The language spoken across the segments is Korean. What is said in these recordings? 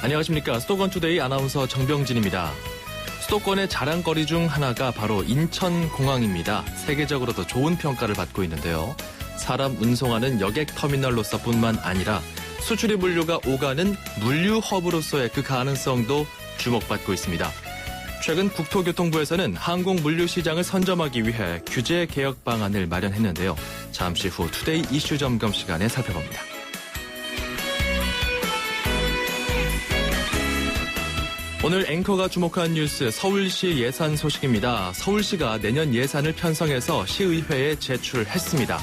안녕하십니까. 수도권투데이 아나운서 정병진입니다. 수도권의 자랑거리 중 하나가 바로 인천공항입니다. 세계적으로도 좋은 평가를 받고 있는데요. 사람 운송하는 여객터미널로서 뿐만 아니라 수출입 물류가 오가는 물류 허브로서의 그 가능성도 주목받고 있습니다. 최근 국토교통부에서는 항공 물류 시장을 선점하기 위해 규제 개혁 방안을 마련했는데요. 잠시 후 투데이 이슈 점검 시간에 살펴봅니다. 오늘 앵커가 주목한 뉴스 서울시 예산 소식입니다. 서울시가 내년 예산을 편성해서 시의회에 제출했습니다.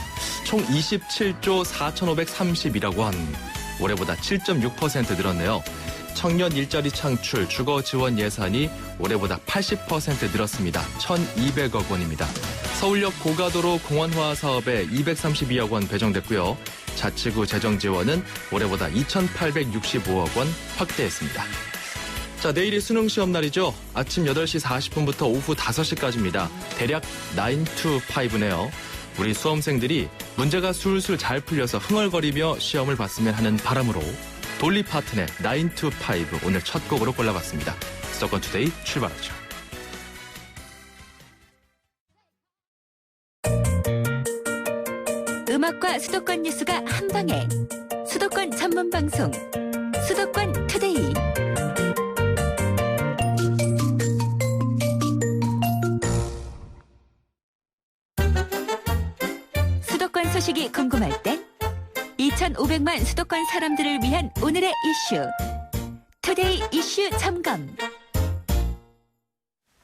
총 27조 4,531억 원. 올해보다 7.6% 늘었네요. 청년 일자리 창출, 주거 지원 예산이 올해보다 80% 늘었습니다. 1,200억 원입니다. 서울역 고가도로 공원화 사업에 232억 원 배정됐고요. 자치구 재정 지원은 올해보다 2,865억 원 확대했습니다. 자, 내일이 수능 시험 날이죠. 아침 8시 40분부터 오후 5시까지입니다. 대략 9 to 5네요. 우리 수험생들이 문제가 술술 잘 풀려서 흥얼거리며 시험을 봤으면 하는 바람으로 돌리 파튼의 9 to 5 오늘 첫 곡으로 골라봤습니다. 수도권 투데이 출발하죠. 음악과 수도권 뉴스가 한 방에 수도권 전문 방송 수도권 투데이. 수도권 소식이 궁금할 땐 2,500만 수도권 사람들을 위한 오늘의 이슈 투데이 이슈 점검.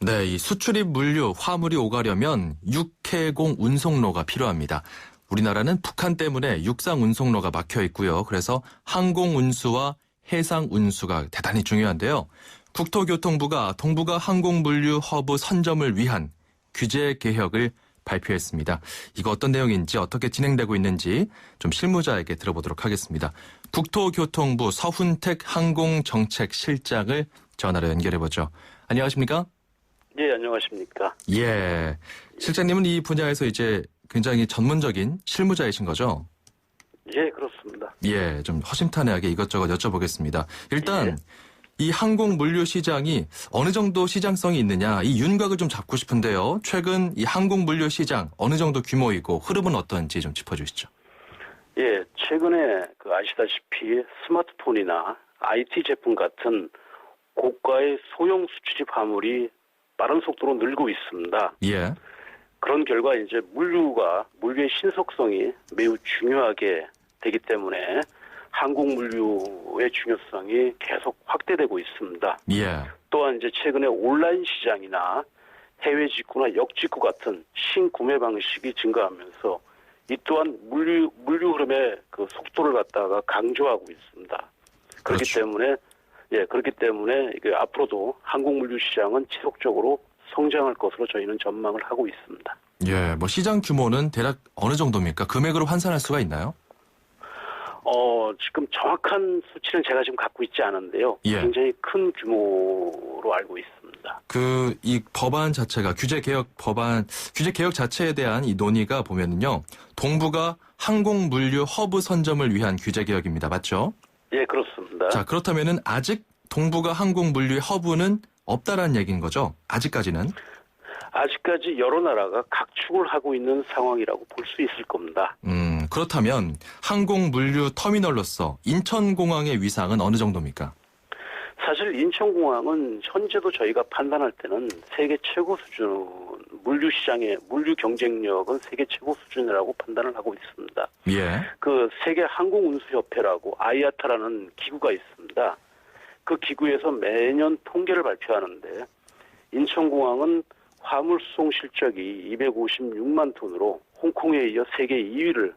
네, 이 수출입 물류, 화물이 오가려면 육해공 운송로가 필요합니다. 우리나라는 북한 때문에 육상 운송로가 막혀 있고요. 그래서 항공 운수와 해상 운수가 대단히 중요한데요. 국토교통부가 동북아 항공 물류 허브 선점을 위한 규제 개혁을 발표했습니다. 이거 어떤 내용인지 어떻게 진행되고 있는지 좀 실무자에게 들어보도록 하겠습니다. 국토교통부 서훈택 항공정책실장을 전화로 연결해보죠. 안녕하십니까? 예, 안녕하십니까? 예. 실장님은 이 분야에서 이제 굉장히 전문적인 실무자이신 거죠? 예, 그렇습니다. 예, 좀 허심탄회하게 이것저것 여쭤보겠습니다. 일단 이 항공 물류 시장이 어느 정도 시장성이 있느냐, 이 윤곽을 좀 잡고 싶은데요. 최근 이 항공 물류 시장 어느 정도 규모이고 흐름은 어떤지 좀 짚어주시죠. 예, 최근에 아시다시피 스마트폰이나 IT 제품 같은 고가의 소형 수출입 화물이 빠른 속도로 늘고 있습니다. 예. 그런 결과 이제 물류의 신속성이 매우 중요하게 되기 때문에 항공 물류의 중요성이 계속 확대되고 있습니다. 예. 또한 이제 최근에 온라인 시장이나 해외 직구나 역직구 같은 신구매 방식이 증가하면서 이 또한 물류 흐름의 그 속도를 갖다가 강조하고 있습니다. 그렇죠. 그렇기 때문에 이게 앞으로도 항공 물류 시장은 지속적으로 성장할 것으로 저희는 전망을 하고 있습니다. 예, 뭐 시장 규모는 대략 어느 정도입니까? 금액으로 환산할 수가 있나요? 지금 정확한 수치는 제가 지금 갖고 있지 않은데요. 예. 굉장히 큰 규모로 알고 있습니다. 이 법안 자체가 규제 개혁 자체에 대한 이 논의가 보면은요. 동북아 항공 물류 허브 선점을 위한 규제 개혁입니다. 맞죠? 예, 그렇습니다. 자, 그렇다면은 아직 동북아 항공 물류 허브는 없다라는 얘기인 거죠? 아직까지는? 아직까지 여러 나라가 각축을 하고 있는 상황이라고 볼 수 있을 겁니다. 그렇다면 항공 물류 터미널로서 인천공항의 위상은 어느 정도입니까? 사실 인천공항은 현재도 저희가 판단할 때는 세계 최고 수준, 물류 경쟁력은 세계 최고 수준이라고 판단을 하고 있습니다. 예. 그 세계 항공운수협회라고 IATA라는 기구가 있습니다. 그 기구에서 매년 통계를 발표하는데 인천공항은 화물 수송 실적이 256만 톤으로 홍콩에 이어 세계 2위를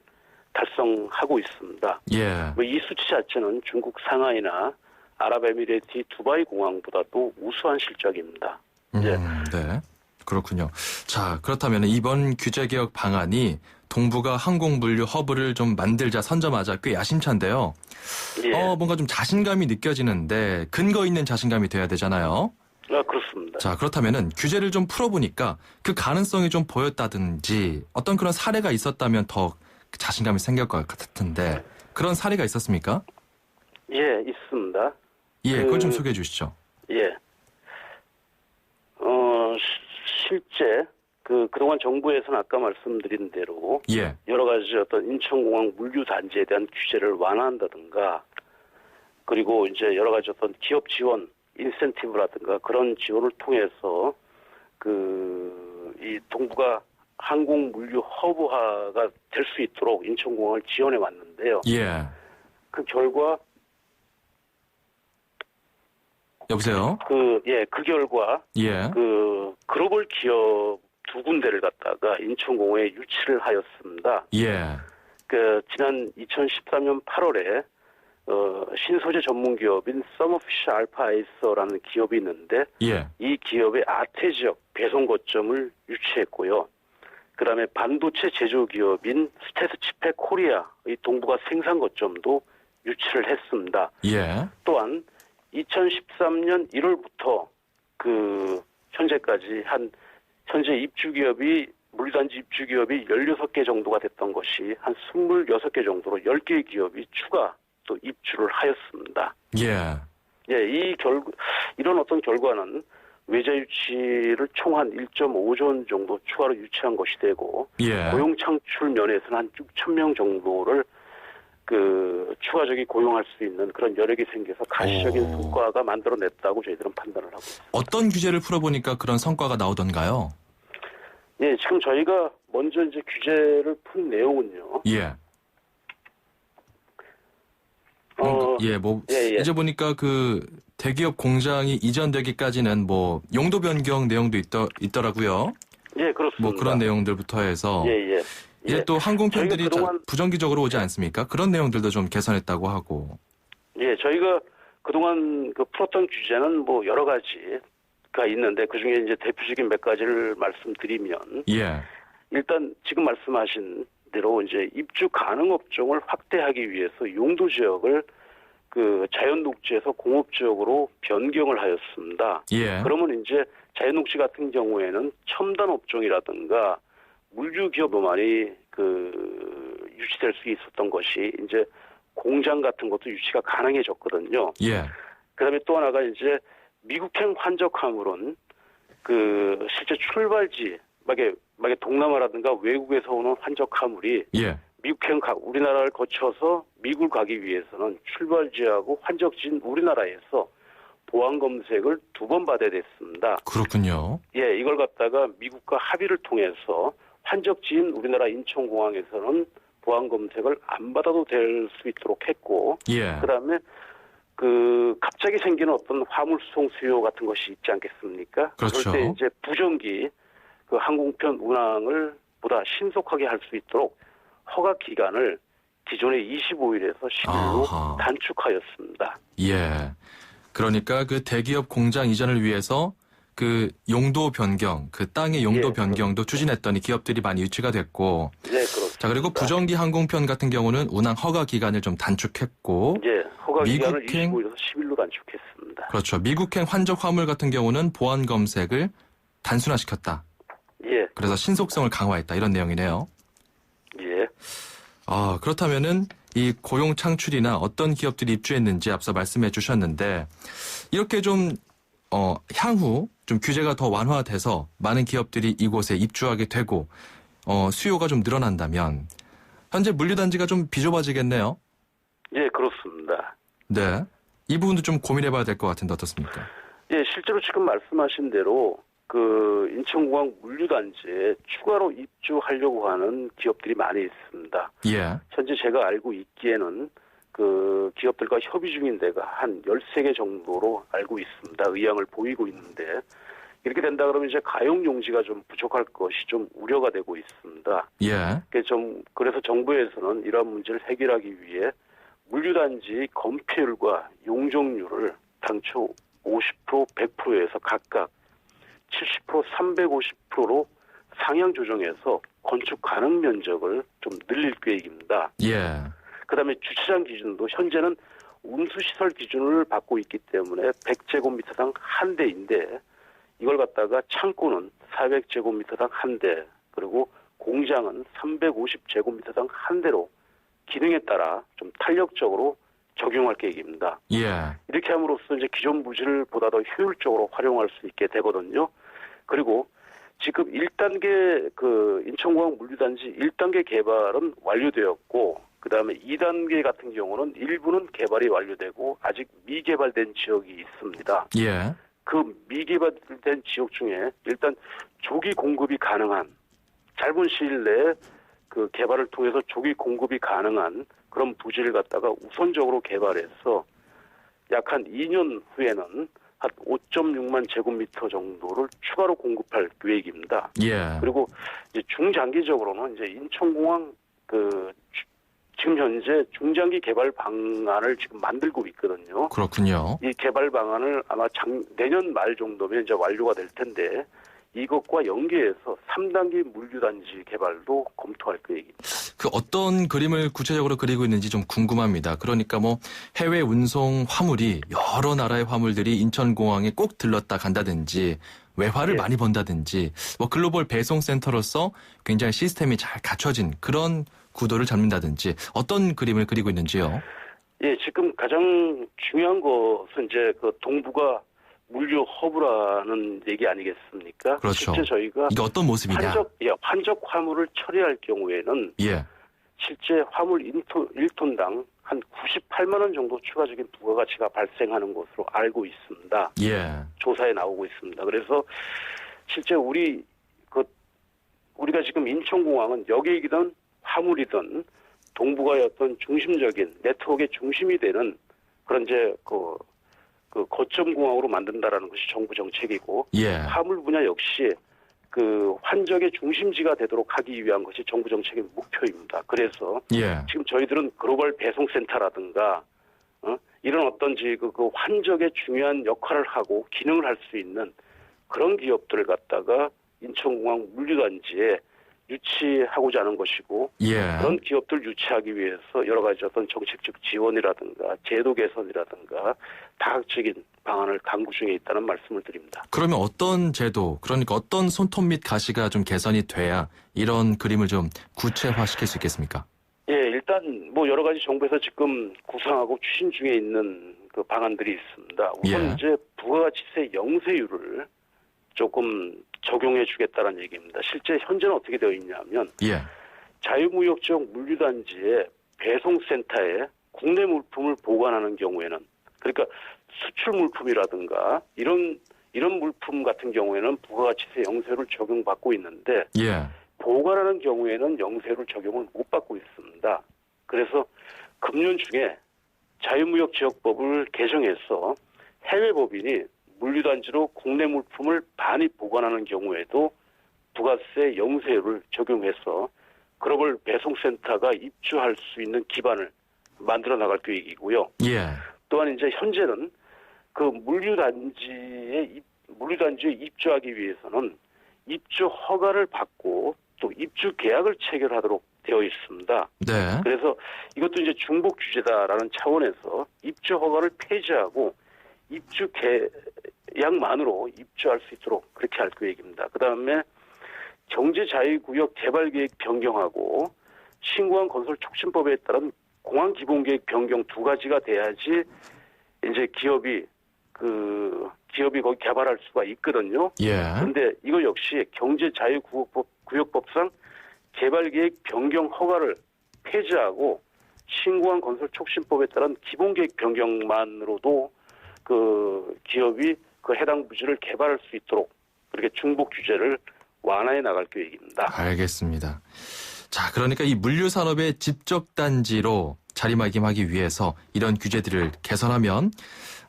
달성하고 있습니다. 예. 이 수치 자체는 중국 상하이나 아랍에미레이트 두바이 공항보다도 우수한 실적입니다. 네. 그렇군요. 자, 그렇다면 이번 규제 개혁 방안이 동북아 항공 물류 허브를 좀 만들자, 선점하자 꽤 야심찬데요. 예. 뭔가 좀 자신감이 느껴지는데 근거 있는 자신감이 돼야 되잖아요. 그렇습니다. 자, 그렇다면은 규제를 좀 풀어보니까 그 가능성이 좀 보였다든지 어떤 그런 사례가 있었다면 더 자신감이 생길 것 같은데 그런 사례가 있었습니까? 예, 있습니다. 예, 그걸 좀 소개해 주시죠. 예. 실제 그동안 정부에서는 아까 말씀드린 대로 예, 여러 가지 어떤 인천공항 물류 단지에 대한 규제를 완화한다든가, 그리고 이제 여러 가지 어떤 기업 지원, 인센티브라든가 그런 지원을 통해서 이 동부가 항공 물류 허브화가 될 수 있도록 인천공항을 지원해 왔는데요. 예. 그 결과 여보세요? 그 결과 예, 글로벌 기업 두 군데를 갖다가 인천공항에 유치를 하였습니다. 예, 지난 2013년 8월에 신소재 전문 기업인 서머피쉬 알파아이서라는 기업이 있는데, 예, 이 기업의 아태 지역 배송 거점을 유치했고요. 그다음에 반도체 제조 기업인 스테스 치팩 코리아의 동부가 생산 거점도 유치를 했습니다. 예, 또한 2013년 1월부터 현재까지 현재 물류단지 입주 기업이 16개 정도가 됐던 것이 한 26개 정도로 10개의 기업이 추가 또 입주를 하였습니다. 예. 예, 이런 어떤 결과는 외자 유치를 총 한 1.5조 원 정도 추가로 유치한 것이 되고, 예. 고용 창출 면에서는 한 6,000명 정도를 추가적인 고용할 수 있는 그런 여력이 생겨서 가시적인 성과가 만들어냈다고 저희들은 판단을 하고 있습니다. 어떤 규제를 풀어보니까 그런 성과가 나오던가요? 예, 지금 저희가 먼저 이제 규제를 푼 내용은요. 예. 예. 이제 보니까 대기업 공장이 이전되기까지는 용도 변경 내용도 있더라고요. 예, 그렇습니다. 그런 내용들부터 해서. 예. 이제 또 항공편들이 그동안 부정기적으로 오지 않습니까? 그런 내용들도 좀 개선했다고 하고. 예, 저희가 그동안 풀었던 규제는 여러 가지가 있는데, 그 중에 이제 대표적인 몇 가지를 말씀드리면, 예. 일단 지금 말씀하신 대로 이제 입주 가능 업종을 확대하기 위해서 용도 지역을 자연 녹지에서 공업 지역으로 변경을 하였습니다. 예. 그러면 이제 자연 녹지 같은 경우에는 첨단 업종이라든가 물류 기업만이 유치될 수 있었던 것이 이제 공장 같은 것도 유치가 가능해졌거든요. 예. 그다음에 또 하나가 이제 미국행 환적 화물은 실제 출발지 막에 동남아라든가 외국에서 오는 환적 화물이 예. 우리나라를 거쳐서 미국을 가기 위해서는 출발지하고 환적지인 우리나라에서 보안 검색을 2번 받아야 됐습니다. 그렇군요. 예, 이걸 갖다가 미국과 합의를 통해서 환적지인 우리나라 인천공항에서는 보안 검색을 안 받아도 될 수 있도록 했고, 예. 그다음에 갑자기 생기는 어떤 화물 수송 수요 같은 것이 있지 않겠습니까? 그렇죠. 그럴 때 이제 부정기 항공편 운항을 보다 신속하게 할 수 있도록 허가 기간을 기존의 25일에서 10일로 아하. 단축하였습니다. 예. 그러니까 대기업 공장 이전을 위해서 용도 변경, 땅의 용도 예, 변경도 추진했더니 기업들이 많이 유치가 됐고. 네, 그렇습니다. 자, 그리고 부정기 항공편 같은 경우는 운항 허가 기간을 좀 단축했고. 예, 허가 기간을 미국행 25일에서 10일로 단축했습니다. 그렇죠. 미국행 환적 화물 같은 경우는 보안 검색을 단순화시켰다. 예. 그래서 신속성을 강화했다. 이런 내용이네요. 예. 그렇다면은 이 고용 창출이나 어떤 기업들이 입주했는지 앞서 말씀해 주셨는데, 이렇게 좀 향후 좀 규제가 더 완화돼서 많은 기업들이 이곳에 입주하게 되고 수요가 좀 늘어난다면 현재 물류단지가 좀 비좁아지겠네요. 예, 그렇습니다. 네. 이 부분도 좀 고민해봐야 될 것 같은데 어떻습니까? 예, 실제로 지금 말씀하신 대로 인천공항 물류단지에 추가로 입주하려고 하는 기업들이 많이 있습니다. 예. 현재 제가 알고 있기에는 기업들과 협의 중인 데가 한 13개 정도로 알고 있습니다. 의향을 보이고 있는데, 이렇게 된다 그러면 이제 가용 용지가 좀 부족할 것이 좀 우려가 되고 있습니다. 예. 그래서 정부에서는 이러한 문제를 해결하기 위해 물류단지 건폐율과 용적률을 당초 50%, 100%에서 각각 70%, 350%로 상향 조정해서 건축 가능 면적을 좀 늘릴 계획입니다. 예. 그다음에 주차장 기준도 현재는 운수시설 기준을 받고 있기 때문에 100제곱미터당 한 대인데, 이걸 갖다가 창고는 400제곱미터당 한 대, 그리고 공장은 350제곱미터당 한 대로 기능에 따라 좀 탄력적으로 적용할 계획입니다. 예. 이렇게 함으로써 이제 기존 부지를 보다 더 효율적으로 활용할 수 있게 되거든요. 그리고 지금 1단계 그 인천공항 물류단지 1단계 개발은 완료되었고, 그 다음에 2단계 같은 경우는 일부는 개발이 완료되고 아직 미개발된 지역이 있습니다. 예. 그 미개발된 지역 중에 일단 조기 공급이 가능한, 짧은 시일 내에 그 개발을 통해서 조기 공급이 가능한 그런 부지를 갖다가 우선적으로 개발해서 약 한 2년 후에는 한 5.6만 제곱미터 정도를 추가로 공급할 계획입니다. 예. 그리고 이제 중장기적으로는 이제 인천공항 지금 현재 중장기 개발 방안을 지금 만들고 있거든요. 그렇군요. 이 개발 방안을 아마 내년 말 정도면 이제 완료가 될 텐데, 이것과 연계해서 3단계 물류단지 개발도 검토할 계획입니다. 그 어떤 그림을 구체적으로 그리고 있는지 좀 궁금합니다. 그러니까 뭐 해외 운송 화물이 여러 나라의 화물들이 인천공항에 꼭 들렀다 간다든지 외화를 예. 많이 번다든지 뭐 글로벌 배송센터로서 굉장히 시스템이 잘 갖춰진 그런 구도를 잡는다든지 어떤 그림을 그리고 있는지요? 예, 지금 가장 중요한 것은 이제 그 동부가 물류 허브라는 얘기 아니겠습니까? 그렇죠. 실제 저희가 이게 어떤 모습이냐? 환적 화물을 처리할 경우에는 예. 실제 화물 1톤당 한 98만 원 정도 추가적인 부가가치가 발생하는 것으로 알고 있습니다. 예. 조사에 나오고 있습니다. 그래서 실제 우리가 지금 인천공항은 여객이든 화물이든 동북아의 어떤 중심적인 네트워크의 중심이 되는 그런 이제 그 거점 공항으로 만든다라는 것이 정부 정책이고, 예. 화물 분야 역시 그 환적의 중심지가 되도록 하기 위한 것이 정부 정책의 목표입니다. 그래서 예. 지금 저희들은 글로벌 배송센터라든가 이런 어떤지 그 환적의 중요한 역할을 하고 기능을 할 수 있는 그런 기업들을 갖다가 인천공항 물류단지에 유치하고자 하는 것이고, 예. 그런 기업들 유치하기 위해서 여러 가지 어떤 정책적 지원이라든가 제도 개선이라든가 다각적인 방안을 강구 중에 있다는 말씀을 드립니다. 그러면 어떤 제도, 그러니까 어떤 손톱 및 가시가 좀 개선이 돼야 이런 그림을 좀 구체화시킬 수 있겠습니까? 예, 일단 뭐 여러 가지 정부에서 지금 구상하고 추진 중에 있는 그 방안들이 있습니다. 우선 예. 이제 부가가치세 영세율을 조금 적용해 주겠다는 얘기입니다. 실제 현재는 어떻게 되어 있냐면 예. 자유무역지역 물류단지의 배송센터에 국내 물품을 보관하는 경우에는, 그러니까 수출 물품이라든가 이런 물품 같은 경우에는 부가가치세 영세율을 적용받고 있는데, 예. 보관하는 경우에는 영세율을 적용을 못 받고 있습니다. 그래서 금년 중에 자유무역지역법을 개정해서 해외 법인이 물류단지로 국내 물품을 반입 보관하는 경우에도 부가세 영세율을 적용해서 글로벌 배송센터가 입주할 수 있는 기반을 만들어 나갈 계획이고요. 예. 또한 이제 현재는 그 물류단지에 입주하기 위해서는 입주 허가를 받고 또 입주 계약을 체결하도록 되어 있습니다. 네. 그래서 이것도 이제 중복 규제다라는 차원에서 입주 허가를 폐지하고 입주 계약만으로 입주할 수 있도록 그렇게 할 계획입니다. 그다음에 경제자유구역 개발계획 변경하고 신공항 건설 촉진법에 따른 공항 기본계획 변경 두 가지가 돼야지 이제 기업이 거기 개발할 수가 있거든요. 예. 그런데 이거 역시 경제자유구역법상 개발계획 변경 허가를 폐지하고 신공항 건설 촉진법에 따른 기본계획 변경만으로도 그 기업이 그 해당 부지를 개발할 수 있도록 그렇게 중복 규제를 완화해 나갈 계획입니다. 알겠습니다. 자, 그러니까 이 물류산업의 집적단지로 자리매김하기 위해서 이런 규제들을 개선하면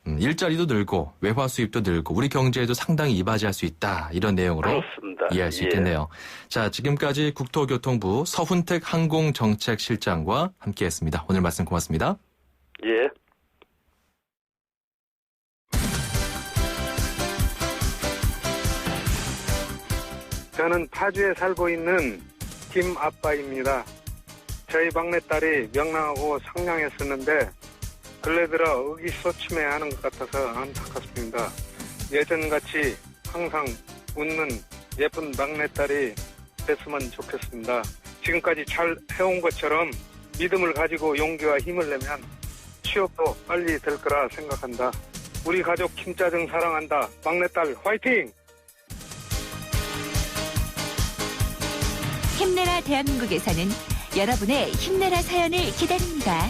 일자리도 늘고 외화 수입도 늘고 우리 경제에도 상당히 이바지할 수 있다. 이런 내용으로 그렇습니다. 이해할 수 있겠네요. 자, 지금까지 국토교통부 서훈택 항공정책실장과 함께했습니다. 오늘 말씀 고맙습니다. 예. 저는 파주에 살고 있는 김아빠입니다. 저희 막내딸이 명랑하고 상냥했었는데 근래 들어 의기소침해하는 것 같아서 안타깝습니다. 예전같이 항상 웃는 예쁜 막내딸이 됐으면 좋겠습니다. 지금까지 잘 해온 것처럼 믿음을 가지고 용기와 힘을 내면 취업도 빨리 될 거라 생각한다. 우리 가족 김짜증 사랑한다. 막내딸 화이팅! 힘내라 대한민국에서는 여러분의 힘내라 사연을 기다립니다.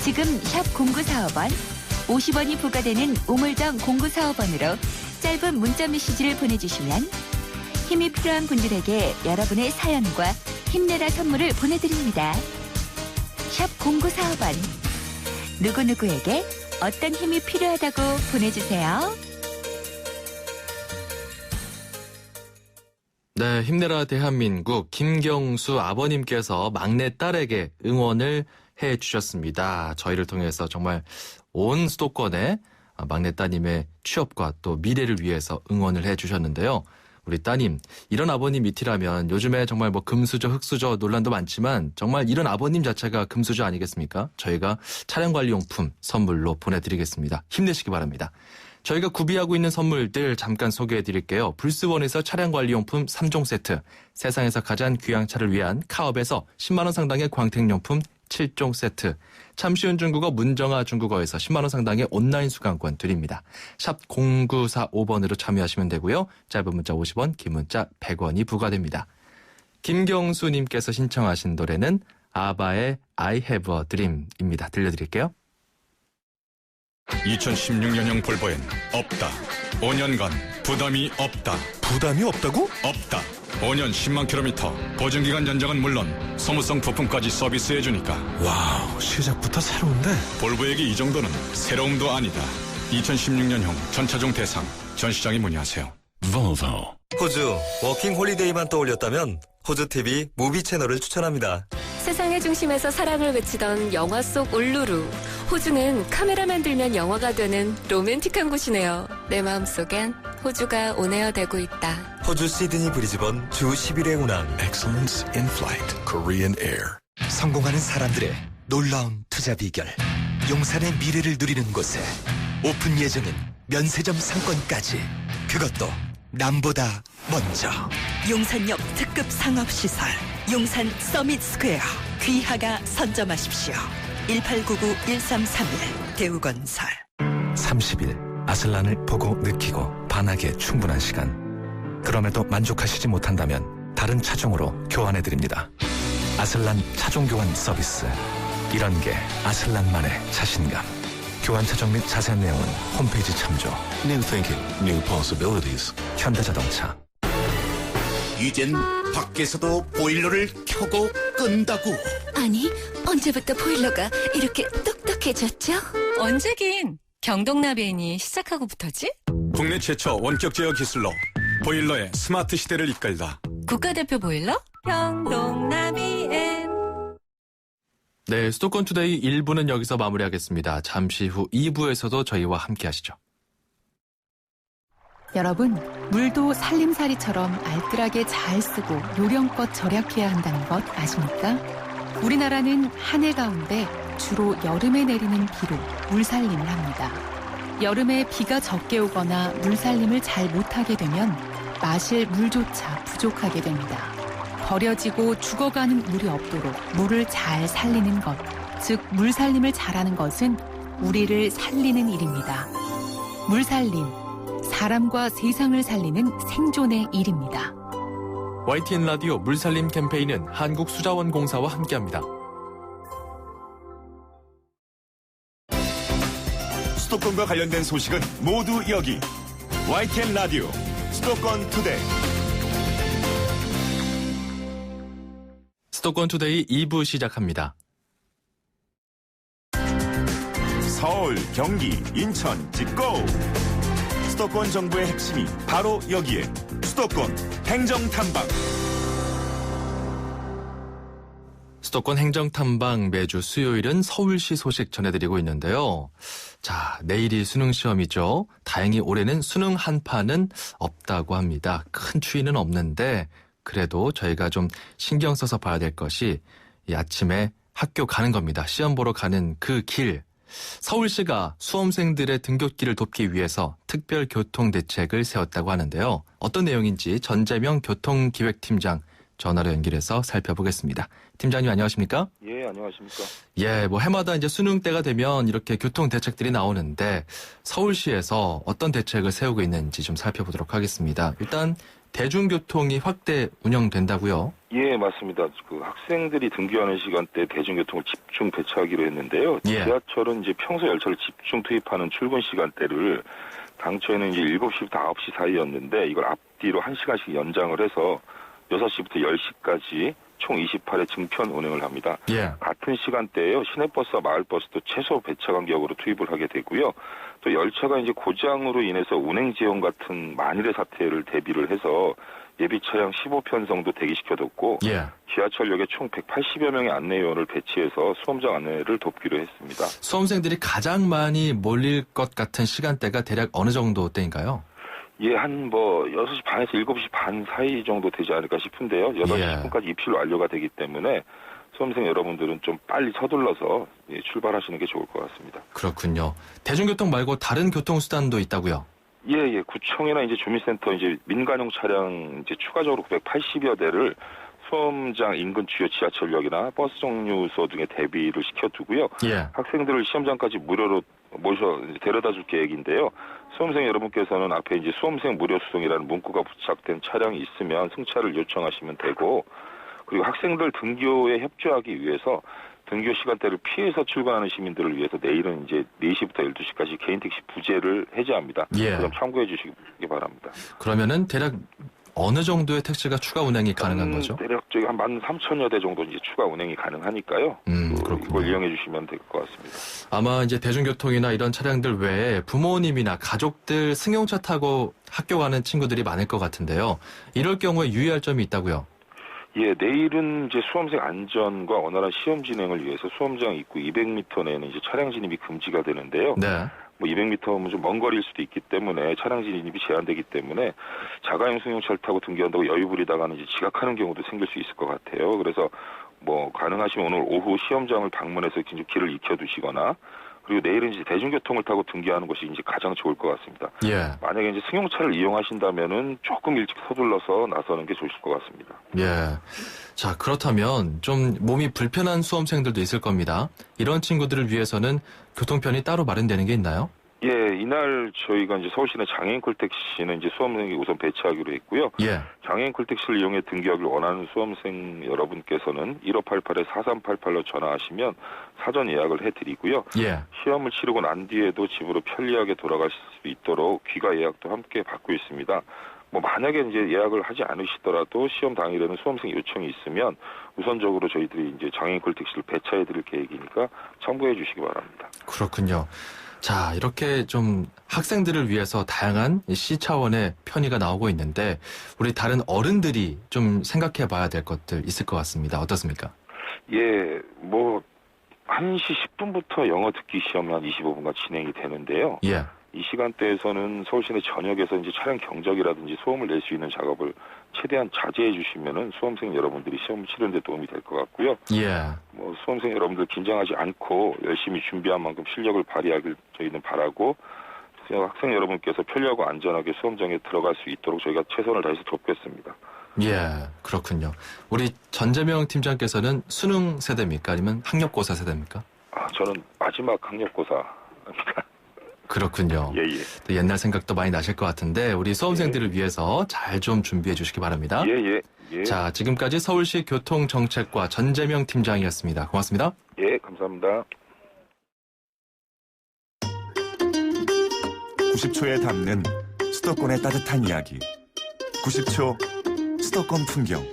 지금 샵 0945번, 50원이 부과되는 우물정 0945번으로 짧은 문자 메시지를 보내주시면 힘이 필요한 분들에게 여러분의 사연과 힘내라 선물을 보내드립니다. 샵 0945번, 누구누구에게 어떤 힘이 필요하다고 보내주세요. 네, 힘내라 대한민국 김경수 아버님께서 막내딸에게 응원을 해주셨습니다. 저희를 통해서 정말 온 수도권의 막내따님의 취업과 또 미래를 위해서 응원을 해주셨는데요. 우리 따님, 이런 아버님 밑이라면 요즘에 정말 뭐 금수저, 흑수저 논란도 많지만 정말 이런 아버님 자체가 금수저 아니겠습니까? 저희가 차량관리용품 선물로 보내드리겠습니다. 힘내시기 바랍니다. 저희가 구비하고 있는 선물들 잠깐 소개해드릴게요. 불스원에서 차량관리용품 3종 세트, 세상에서 가장 귀한 차를 위한 카업에서 10만 원 상당의 광택용품 7종 세트, 참 쉬운 중국어 문정아 중국어에서 10만 원 상당의 온라인 수강권 드립니다. 샵 0945번으로 참여하시면 되고요. 짧은 문자 50원, 긴 문자 100원이 부과됩니다. 김경수님께서 신청하신 노래는 아바의 I Have a Dream입니다. 들려드릴게요. 2016년형 볼보엔 없다. 5년간 부담이 없다. 부담이 없다고? 없다. 5년 10만 킬로미터, 보증기간 연장은 물론 소모성 부품까지 서비스해주니까. 와우, 시작부터 새로운데? 볼보에게 이 정도는 새로움도 아니다. 2016년형 전차종 대상, 전 시장에 문의하세요. Volvo. 호주 워킹 홀리데이만 떠올렸다면 호주 TV 무비 채널을 추천합니다. 세상의 중심에서 사랑을 외치던 영화 속 울루루. 호주는 카메라만 들면 영화가 되는 로맨틱한 곳이네요. 내 마음속엔 호주가 온에어되고 있다. 호주 시드니 브리즈번 주 10일의 운항. Excellence in Flight. Korean Air. 성공하는 사람들의 놀라운 투자 비결. 용산의 미래를 누리는 곳에 오픈 예정인 면세점 상권까지. 그것도 남보다 먼저. 용산역 특급 상업시설 용산 서밋 스퀘어 귀하가 선점하십시오. 1899-1331 대우건설. 30일 아슬란을 보고 느끼고 반하기에 충분한 시간. 그럼에도 만족하시지 못한다면 다른 차종으로 교환해드립니다. 아슬란 차종 교환 서비스. 이런 게 아슬란만의 자신감. 교환 차종 및 자세한 내용은 홈페이지 참조. New thinking, new possibilities. 현대자동차. 이젠 밖에서도 보일러를 켜고 끈다고. 아니, 언제부터 보일러가 이렇게 똑똑해졌죠? 언제긴 경동나비인이 시작하고부터지? 국내 최초 원격 제어 기술로 보일러의 스마트 시대를 이끌다. 국가대표 보일러? 경동나비인. 네, 수도권 투데이 1부는 여기서 마무리하겠습니다. 잠시 후 2부에서도 저희와 함께 하시죠. 여러분, 물도 살림살이처럼 알뜰하게 잘 쓰고 요령껏 절약해야 한다는 것 아십니까? 우리나라는 한 해 가운데 주로 여름에 내리는 비로 물살림을 합니다. 여름에 비가 적게 오거나 물살림을 잘 못하게 되면 마실 물조차 부족하게 됩니다. 버려지고 죽어가는 물이 없도록 물을 잘 살리는 것, 즉 물살림을 잘하는 것은 우리를 살리는 일입니다. 물살림, 사람과 세상을 살리는 생존의 일입니다. YTN 라디오 물살림 캠페인은 한국수자원공사와 함께합니다. 수도권과 관련된 소식은 모두 여기 YTN 라디오 수도권 투데이. 수도권 투데이 2부 시작합니다. 서울, 경기, 인천, 찍고! 수도권 정부의 핵심이 바로 여기에 수도권 행정탐방. 수도권 행정탐방 매주 수요일은 서울시 소식 전해드리고 있는데요. 자, 내일이 수능시험이죠. 다행히 올해는 수능 한파는 없다고 합니다. 큰 추위는 없는데 그래도 저희가 좀 신경 써서 봐야 될 것이 이 아침에 학교 가는 겁니다. 시험 보러 가는 그 길. 서울시가 수험생들의 등굣길을 돕기 위해서 특별 교통 대책을 세웠다고 하는데요. 어떤 내용인지 전재명 교통기획팀장 전화로 연결해서 살펴보겠습니다. 팀장님 안녕하십니까? 예, 안녕하십니까? 예, 뭐 해마다 이제 수능 때가 되면 이렇게 교통 대책들이 나오는데 서울시에서 어떤 대책을 세우고 있는지 좀 살펴보도록 하겠습니다. 일단 대중교통이 확대 운영된다고요? 예, 맞습니다. 그 학생들이 등교하는 시간대 대중교통을 집중 배치하기로 했는데요. 예. 지하철은 이제 평소 열차를 집중 투입하는 출근 시간대를 당초에는 이제 7시부터 9시 사이였는데 이걸 앞뒤로 1시간씩 연장을 해서 6시부터 10시까지 총 28회 증편 운행을 합니다. 예. 같은 시간대에요. 시내버스와 마을버스도 최소 배차 간격으로 투입을 하게 되고요. 또 열차가 이제 고장으로 인해서 운행 지연 같은 만일의 사태를 대비를 해서 예비 차량 15편성도 대기시켜뒀고 예. 지하철역에 총 180여 명의 안내요원을 배치해서 수험장 안내를 돕기로 했습니다. 수험생들이 가장 많이 몰릴 것 같은 시간대가 대략 어느 정도 때인가요? 예, 한 6시 반에서 7시 반 사이 정도 되지 않을까 싶은데요. 8시 예. 10분까지 입실 완료가 되기 때문에 수험생 여러분들은 좀 빨리 서둘러서 출발하시는 게 좋을 것 같습니다. 그렇군요. 대중교통 말고 다른 교통수단도 있다고요? 예. 구청이나 이제 주민센터 이제 민간용 차량 이제 추가적으로 980여 대를 수험장 인근 주요 지하철역이나 버스 정류소 등에 대비를 시켜두고요. 예. 학생들을 시험장까지 무료로 모셔 데려다 줄 계획인데요. 수험생 여러분께서는 앞에 이제 수험생 무료 수송이라는 문구가 부착된 차량이 있으면 승차를 요청하시면 되고, 그리고 학생들 등교에 협조하기 위해서 등교 시간대를 피해서 출근하는 시민들을 위해서 내일은 이제 4시부터 12시까지 개인 택시 부재를 해제합니다. 예. 그럼 참고해 주시기 바랍니다. 그러면은 대략 어느 정도의 택시가 추가 운행이 가능한 거죠? 대략 저기 한 13,000여 대 정도 이제 추가 운행이 가능하니까요. 그렇군요. 이걸 이용해 주시면 될 것 같습니다. 아마 이제 대중교통이나 이런 차량들 외에 부모님이나 가족들 승용차 타고 학교 가는 친구들이 많을 것 같은데요. 이럴 경우에 유의할 점이 있다고요? 예, 내일은 이제 수험생 안전과 원활한 시험 진행을 위해서 수험장 입구 200m 내에는 이제 차량 진입이 금지가 되는데요. 네. 200m면 좀 먼 거리일 수도 있기 때문에 차량 진입이 제한되기 때문에 자가용 승용차를 타고 등교한다고 여유 부리다가는 이제 지각하는 경우도 생길 수 있을 것 같아요. 그래서 가능하시면 오늘 오후 시험장을 방문해서 길을 익혀두시거나, 그리고 내일은 이제 대중교통을 타고 등교하는 것이 이제 가장 좋을 것 같습니다. 예. 만약에 이제 승용차를 이용하신다면은 조금 일찍 서둘러서 나서는 게 좋으실 것 같습니다. 예. 자, 그렇다면 좀 몸이 불편한 수험생들도 있을 겁니다. 이런 친구들을 위해서는 교통편이 따로 마련되는 게 있나요? 예, 이날 저희가 이제 서울시내 장애인 콜택시는 이제 수험생이 우선 배치하기로 했고요. 예. 장애인 콜택시를 이용해 등교하기를 원하는 수험생 여러분께서는 1588-4388로 전화하시면 사전 예약을 해드리고요. 예. 시험을 치르고 난 뒤에도 집으로 편리하게 돌아가실 수 있도록 귀가 예약도 함께 받고 있습니다. 만약에 이제 예약을 하지 않으시더라도 시험 당일에는 수험생 요청이 있으면 우선적으로 저희들이 이제 장애인 콜택시를 배차해드릴 계획이니까 참고해 주시기 바랍니다. 그렇군요. 자, 이렇게 좀 학생들을 위해서 다양한 시 차원의 편의가 나오고 있는데 우리 다른 어른들이 좀 생각해 봐야 될 것들 있을 것 같습니다. 어떻습니까? 예, 1시 10분부터 영어 듣기 시험이 한 25분간 진행이 되는데요. 예. 이 시간대에서는 서울시내 전역에서 이제 차량 경적이라든지 소음을 낼 수 있는 작업을 최대한 자제해 주시면은 수험생 여러분들이 시험을 치르는 데 도움이 될 것 같고요. 예. 수험생 여러분들 긴장하지 않고 열심히 준비한 만큼 실력을 발휘하길 저희는 바라고, 학생 여러분께서 편리하고 안전하게 수험장에 들어갈 수 있도록 저희가 최선을 다해서 돕겠습니다. 예, 그렇군요. 우리 전재명 팀장께서는 수능 세대입니까? 아니면 학력고사 세대입니까? 저는 마지막 학력고사입니다. 그렇군요. 예. 또 옛날 생각도 많이 나실 것 같은데 우리 수험생들을 위해서 잘 좀 준비해 주시기 바랍니다. 예. 자, 지금까지 서울시 교통정책과 전재명 팀장이었습니다. 고맙습니다. 예, 감사합니다. 90초에 담는 수도권의 따뜻한 이야기. 90초 수도권 풍경.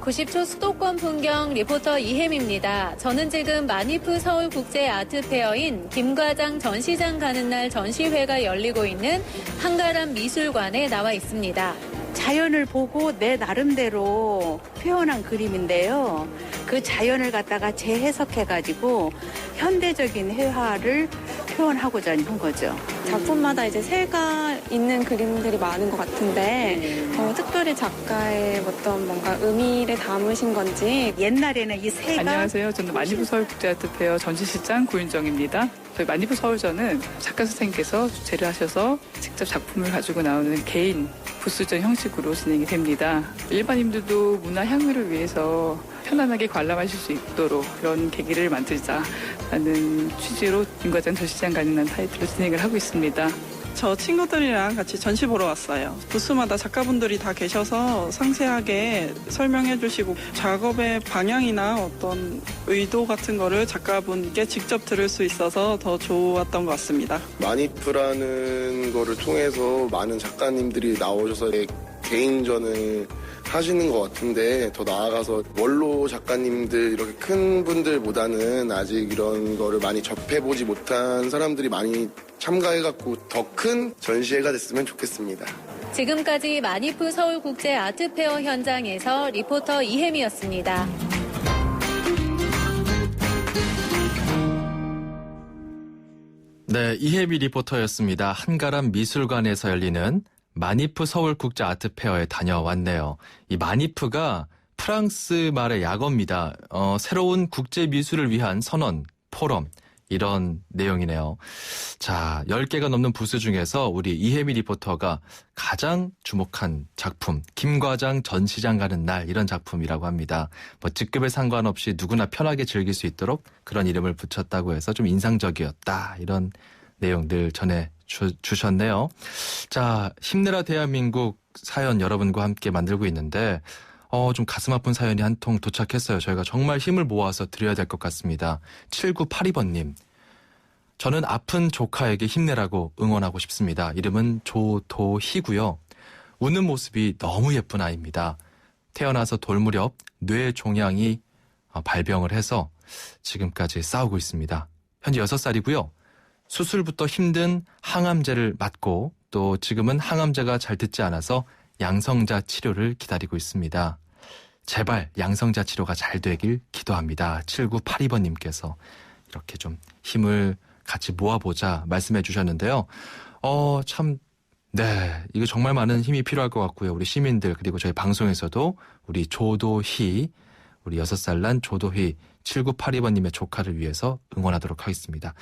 90초 수도권 풍경 리포터 이혜미입니다. 저는 지금 마니프 서울국제아트페어인 김과장 전시장 가는 날 전시회가 열리고 있는 한가람 미술관에 나와 있습니다. 자연을 보고 내 나름대로 표현한 그림인데요. 그 자연을 갖다가 재해석해가지고 현대적인 회화를 표현하고자 한 거죠. 작품마다 이제 새가 있는 그림들이 많은 것 같은데 특별히 작가의 어떤 뭔가 의미를 담으신 건지. 옛날에는 이 새가 안녕하세요. 저는 만니부 서울국제아트페어 전시실장 고윤정입니다. 저희 만니부 서울전은 작가 선생님께서 주최를 하셔서 직접 작품을 가지고 나오는 개인 부스전 형식으로 진행이 됩니다. 일반인들도 문화 향유를 위해서 편안하게 관람하실 수 있도록 그런 계기를 만들자라는 취지로 김과장 전시장 가는 날 타이틀로 진행을 하고 있습니다. 저 친구들이랑 같이 전시 보러 왔어요. 부스마다 작가분들이 다 계셔서 상세하게 설명해 주시고 작업의 방향이나 어떤 의도 같은 거를 작가분께 직접 들을 수 있어서 더 좋았던 것 같습니다. 마니프라는 거를 통해서 많은 작가님들이 나오셔서 개인전을 하시는 것 같은데 더 나아가서 원로 작가님들 이렇게 큰 분들보다는 아직 이런 거를 많이 접해보지 못한 사람들이 많이 참가해갖고 더 큰 전시회가 됐으면 좋겠습니다. 지금까지 마니프 서울국제 아트페어 현장에서 리포터 이혜미였습니다. 네, 이혜미 리포터였습니다. 한가람 미술관에서 열리는 마니프 서울국제 아트페어에 다녀왔네요. 이 마니프가 프랑스 말의 약어입니다. 새로운 국제 미술을 위한 선언, 포럼, 이런 내용이네요. 자, 10개가 넘는 부스 중에서 우리 이혜미 리포터가 가장 주목한 작품, 김과장 전시장 가는 날, 이런 작품이라고 합니다. 뭐 직급에 상관없이 누구나 편하게 즐길 수 있도록 그런 이름을 붙였다고 해서 좀 인상적이었다, 이런 내용들 전해주셨네요. 자, 힘내라 대한민국 사연 여러분과 함께 만들고 있는데 좀 가슴 아픈 사연이 한 통 도착했어요. 저희가 정말 힘을 모아서 드려야 될 것 같습니다. 7982번님. 저는 아픈 조카에게 힘내라고 응원하고 싶습니다. 이름은 조도희고요. 웃는 모습이 너무 예쁜 아이입니다. 태어나서 돌무렵 뇌종양이 발병을 해서 지금까지 싸우고 있습니다. 현재 6살이고요. 수술부터 힘든 항암제를 맞고 또 지금은 항암제가 잘 듣지 않아서 양성자 치료를 기다리고 있습니다. 제발 양성자 치료가 잘 되길 기도합니다. 7982번님께서 이렇게 좀 힘을 같이 모아보자 말씀해 주셨는데요. 참, 네, 이거 정말 많은 힘이 필요할 것 같고요. 우리 시민들 그리고 저희 방송에서도 우리 조도희, 우리 6살 난 조도희 7982번님의 조카를 위해서 응원하도록 하겠습니다.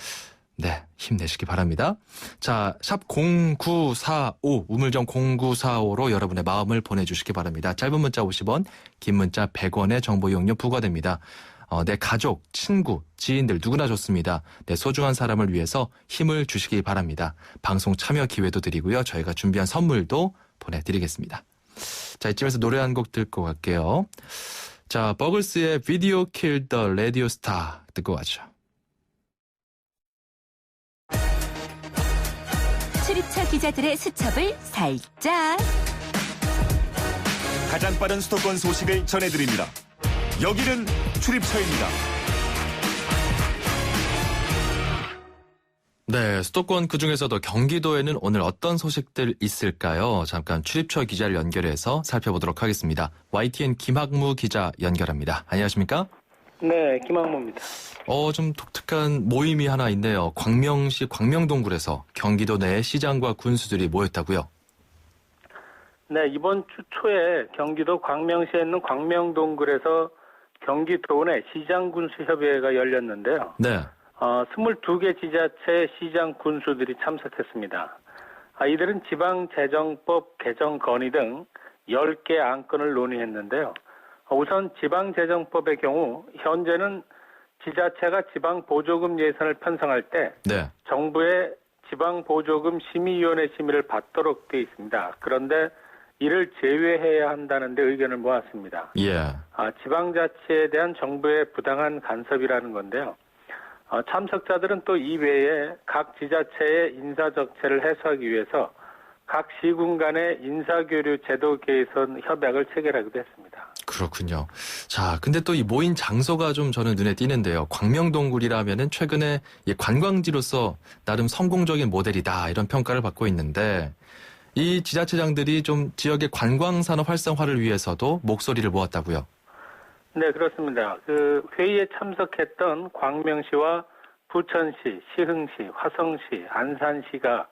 네, 힘내시기 바랍니다. 자, 샵 0945, 우물정 0945로 여러분의 마음을 보내주시기 바랍니다. 짧은 문자 50원, 긴 문자 100원의 정보 이용료 부과됩니다. 내 가족, 친구, 지인들 누구나 좋습니다. 내 소중한 사람을 위해서 힘을 주시기 바랍니다. 방송 참여 기회도 드리고요. 저희가 준비한 선물도 보내드리겠습니다. 자, 이쯤에서 노래 한 곡 듣고 갈게요. 자, 버글스의 비디오 킬 더 라디오 스타 듣고 가죠. 출입처 기자들의 수첩을 살짝. 가장 빠른 수도권 소식을 전해드립니다. 여기는 출입처입니다. 네, 수도권 그중에서도 경기도에는 오늘 어떤 소식들 있을까요? 잠깐 출입처 기자를 연결해서 살펴보도록 하겠습니다. YTN 김학무 기자 연결합니다. 안녕하십니까? 네, 김학무입니다. 좀 독특한 모임이 하나 있네요. 광명시 광명동굴에서 경기도 내 시장과 군수들이 모였다고요? 네, 이번 주 초에 경기도 광명시에 있는 광명동굴에서 경기도 내 시장군수협의회가 열렸는데요. 네. 22개 지자체 시장 군수들이 참석했습니다. 이들은 지방재정법 개정 건의 등 10개 안건을 논의했는데요. 우선 지방재정법의 경우 현재는 지자체가 지방보조금 예산을 편성할 때 네. 정부의 지방보조금 심의위원회 심의를 받도록 되어 있습니다. 그런데 이를 제외해야 한다는 데 의견을 모았습니다. 예. 지방자치에 대한 정부의 부당한 간섭이라는 건데요. 참석자들은 또 이외에 각 지자체의 인사적체를 해소하기 위해서 각 시군 간의 인사교류 제도 개선 협약을 체결하기도 했습니다. 그렇군요. 자, 근데 또 이 모인 장소가 좀 저는 눈에 띄는데요. 광명동굴이라면은 최근에 관광지로서 나름 성공적인 모델이다 이런 평가를 받고 있는데 이 지자체장들이 좀 지역의 관광산업 활성화를 위해서도 목소리를 모았다고요? 네, 그렇습니다. 그 회의에 참석했던 광명시와 부천시, 시흥시, 화성시, 안산시가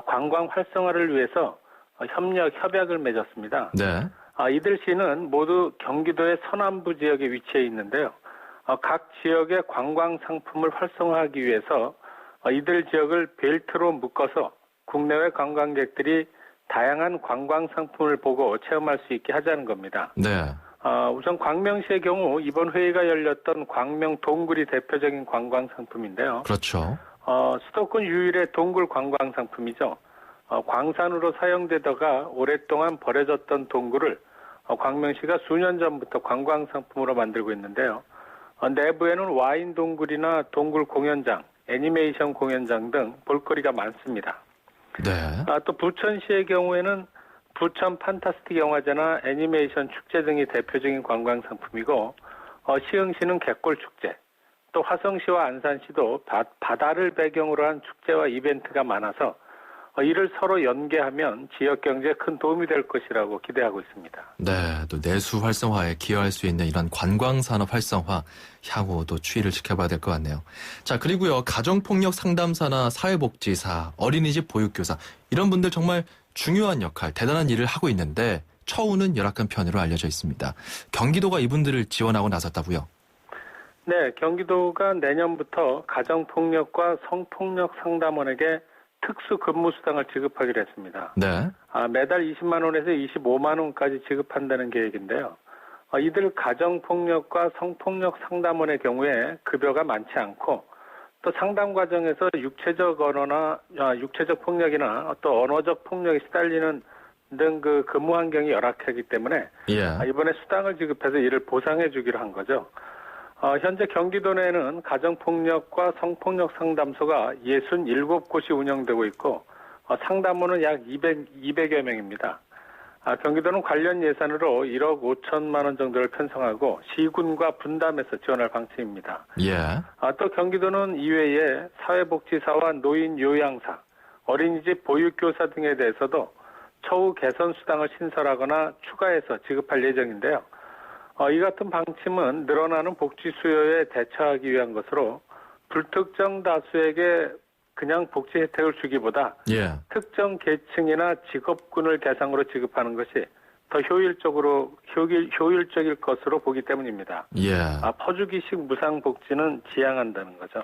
관광 활성화를 위해서 협약을 맺었습니다. 네. 이들 시는 모두 경기도의 서남부 지역에 위치해 있는데요. 각 지역의 관광 상품을 활성화하기 위해서 이들 지역을 벨트로 묶어서 국내외 관광객들이 다양한 관광 상품을 보고 체험할 수 있게 하자는 겁니다. 네. 우선 광명시의 경우 이번 회의가 열렸던 광명 동굴이 대표적인 관광 상품인데요. 그렇죠. 수도권 유일의 동굴 관광 상품이죠. 광산으로 사용되다가 오랫동안 버려졌던 동굴을 광명시가 수년 전부터 관광 상품으로 만들고 있는데요. 내부에는 와인 동굴이나 동굴 공연장, 애니메이션 공연장 등 볼거리가 많습니다. 네. 또 부천시의 경우에는 부천 판타스틱 영화제나 애니메이션 축제 등이 대표적인 관광 상품이고, 시흥시는 갯골 축제, 또 화성시와 안산시도 바다를 배경으로 한 축제와 이벤트가 많아서 이를 서로 연계하면 지역 경제에 큰 도움이 될 것이라고 기대하고 있습니다. 네, 또 내수 활성화에 기여할 수 있는 이런 관광산업 활성화 향후 또 추이를 지켜봐야 될 것 같네요. 자, 그리고요, 가정폭력 상담사나 사회복지사, 어린이집 보육교사 이런 분들 정말 중요한 역할, 대단한 일을 하고 있는데 처우는 열악한 편으로 알려져 있습니다. 경기도가 이분들을 지원하고 나섰다고요? 네, 경기도가 내년부터 가정폭력과 성폭력 상담원에게 특수 근무 수당을 지급하기로 했습니다. 네. 매달 20만 원에서 25만 원까지 지급한다는 계획인데요. 이들 가정폭력과 성폭력 상담원의 경우에 급여가 많지 않고 또 상담 과정에서 육체적 폭력이나 또 언어적 폭력에 시달리는 등 그 근무 환경이 열악하기 때문에 이번에 수당을 지급해서 이를 보상해 주기로 한 거죠. 현재 경기도 내에는 가정폭력과 성폭력 상담소가 67곳이 운영되고 있고 상담원은 약 200여 명입니다. 경기도는 관련 예산으로 1억 5천만 원 정도를 편성하고 시군과 분담해서 지원할 방침입니다. 또 경기도는 이외에 사회복지사와 노인 요양사, 어린이집 보육교사 등에 대해서도 처우 개선 수당을 신설하거나 추가해서 지급할 예정인데요. 이 같은 방침은 늘어나는 복지 수요에 대처하기 위한 것으로 불특정 다수에게 그냥 복지 혜택을 주기보다 특정 계층이나 직업군을 대상으로 지급하는 것이 더 효율적일 것으로 보기 때문입니다. 퍼주기식 무상 복지는 지양한다는 거죠.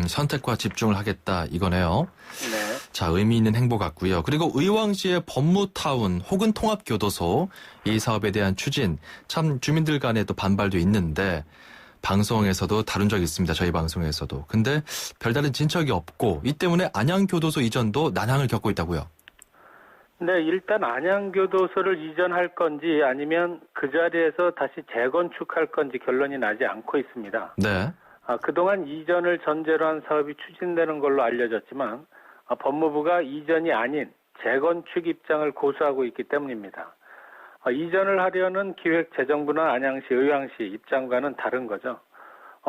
선택과 집중을 하겠다 이거네요. 네. 자, 의미 있는 행보 같고요. 그리고 의왕시의 법무타운 혹은 통합교도소 이 사업에 대한 추진 참 주민들 간에 또 반발도 있는데 방송에서도 다룬 적이 있습니다. 저희 방송에서도. 근데 별다른 진척이 없고 이 때문에 안양교도소 이전도 난항을 겪고 있다고요. 네, 일단 안양교도소를 이전할 건지 아니면 그 자리에서 다시 재건축할 건지 결론이 나지 않고 있습니다. 네. 그동안 이전을 전제로 한 사업이 추진되는 걸로 알려졌지만 법무부가 이전이 아닌 재건축 입장을 고수하고 있기 때문입니다. 이전을 하려는 기획재정부나 안양시, 의왕시 입장과는 다른 거죠.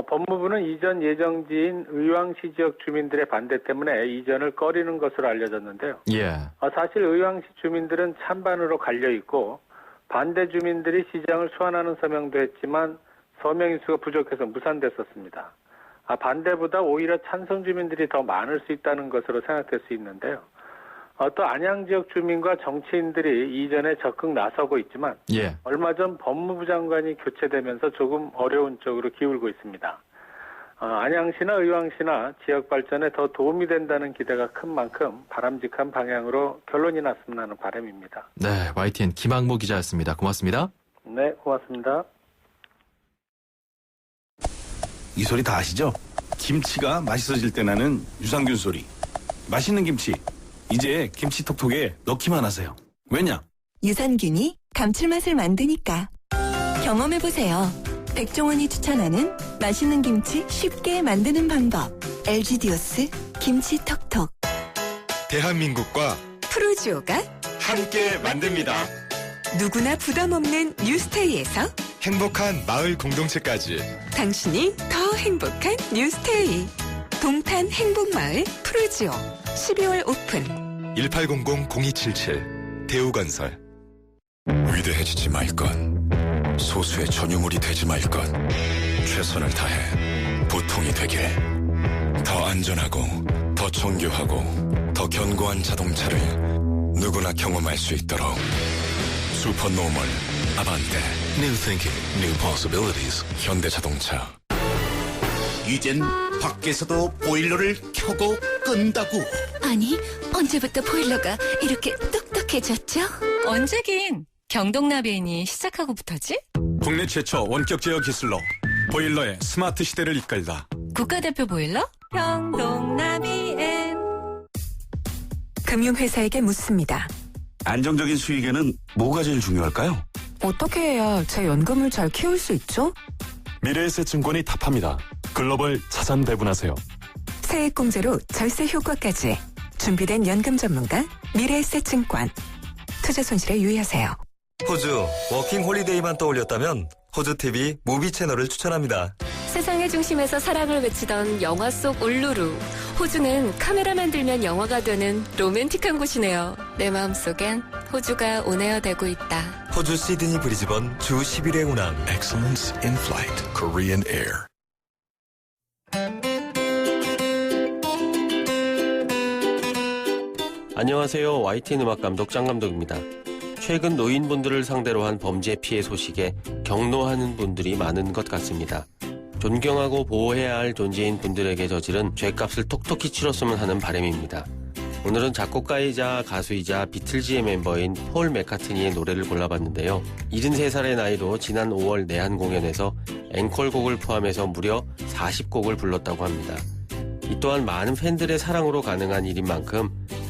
법무부는 이전 예정지인 의왕시 지역 주민들의 반대 때문에 이전을 꺼리는 것으로 알려졌는데요. 사실 의왕시 주민들은 찬반으로 갈려 있고 반대 주민들이 시장을 소환하는 서명도 했지만 서명 인수가 부족해서 무산됐었습니다. 반대보다 오히려 찬성 주민들이 더 많을 수 있다는 것으로 생각될 수 있는데요. 또 안양 지역 주민과 정치인들이 이전에 적극 나서고 있지만 얼마 전 법무부 장관이 교체되면서 조금 어려운 쪽으로 기울고 있습니다. 안양시나 의왕시나 지역 발전에 더 도움이 된다는 기대가 큰 만큼 바람직한 방향으로 결론이 났으면 하는 바람입니다. 네, YTN 김학모 기자였습니다. 고맙습니다. 네, 고맙습니다. 이 소리 다 아시죠? 김치가 맛있어질 때 나는 유산균 소리. 맛있는 김치. 이제 김치톡톡에 넣기만 하세요. 왜냐? 유산균이 감칠맛을 만드니까. 경험해보세요. 백종원이 추천하는 맛있는 김치 쉽게 만드는 방법. LG디오스 김치톡톡. 대한민국과 프로지오가 함께 만듭니다. 누구나 부담 없는 뉴스테이에서 행복한 마을 공동체까지 당신이 더 행복한 뉴스테이. 동탄 행복마을 프로지오 12월 오픈. 1800-0277 대우건설. 위대해지지 말 것, 소수의 전유물이 되지 말 것, 최선을 다해 보통이 되길. 더 안전하고 더 정교하고 더 견고한 자동차를 누구나 경험할 수 있도록 슈퍼노멀 아반떼. New thinking, new possibilities. 현대자동차. 이젠 밖에서도 보일러를 켜고 끈다고. 아니, 언제부터 보일러가 이렇게 똑똑해졌죠? 언제긴 경동나비인이 시작하고부터지? 국내 최초 원격 제어 기술로 보일러의 스마트 시대를 이끌다. 국가대표 보일러? 경동나비인. 금융회사에게 묻습니다. 안정적인 수익에는 뭐가 제일 중요할까요? 어떻게 해야 제 연금을 잘 키울 수 있죠? 미래에셋증권이 답합니다. 글로벌 자산 배분하세요. 세액공제로 절세 효과까지 준비된 연금 전문가 미래에셋증권. 투자 손실에 유의하세요. 호주 워킹 홀리데이만 떠올렸다면 호주 TV 무비 채널을 추천합니다. 세상의 중심에서 사랑을 외치던 영화 속 울루루. 호주는 카메라만 들면 영화가 되는 로맨틱한 곳이네요. 내 마음속엔 호주가 온에어 되고 있다. 호주 시드니 브리즈번 주 10일의 운항. Excellence in flight. Korean Air. 안녕하세요. YTN 음악감독 짱감독입니다. 최근 노인분들을 상대로 한 범죄 피해 소식에 경로하는 분들이 많은 것 같습니다. 존경하고 보호해야 할 존재인 분들에게 저지른 죄값을 톡톡히 치렀으면 하는 바람입니다. 오늘은 작곡가이자 가수이자 비틀즈의 멤버인 폴 맥카트니의 노래를 골라봤는데요. 73살의 나이로 지난 5월 내한 공연에서 앵콜곡을 포함해서 무려 40곡을 불렀다고 합니다. 이 또한 많은 팬들의 사랑으로 가능한 일인 만큼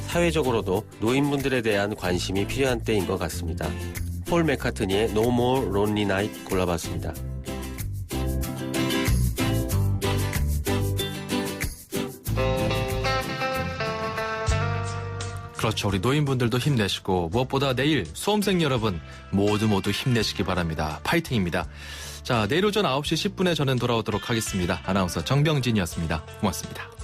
사회적으로도 노인분들에 대한 관심이 필요한 때인 것 같습니다. 폴 맥카트니의 No More Lonely Night 골라봤습니다. 그렇죠. 우리 노인분들도 힘내시고 무엇보다 내일 수험생 여러분 모두 힘내시기 바랍니다. 파이팅입니다. 자, 내일 오전 9시 10분에 저는 돌아오도록 하겠습니다. 아나운서 정병진이었습니다. 고맙습니다.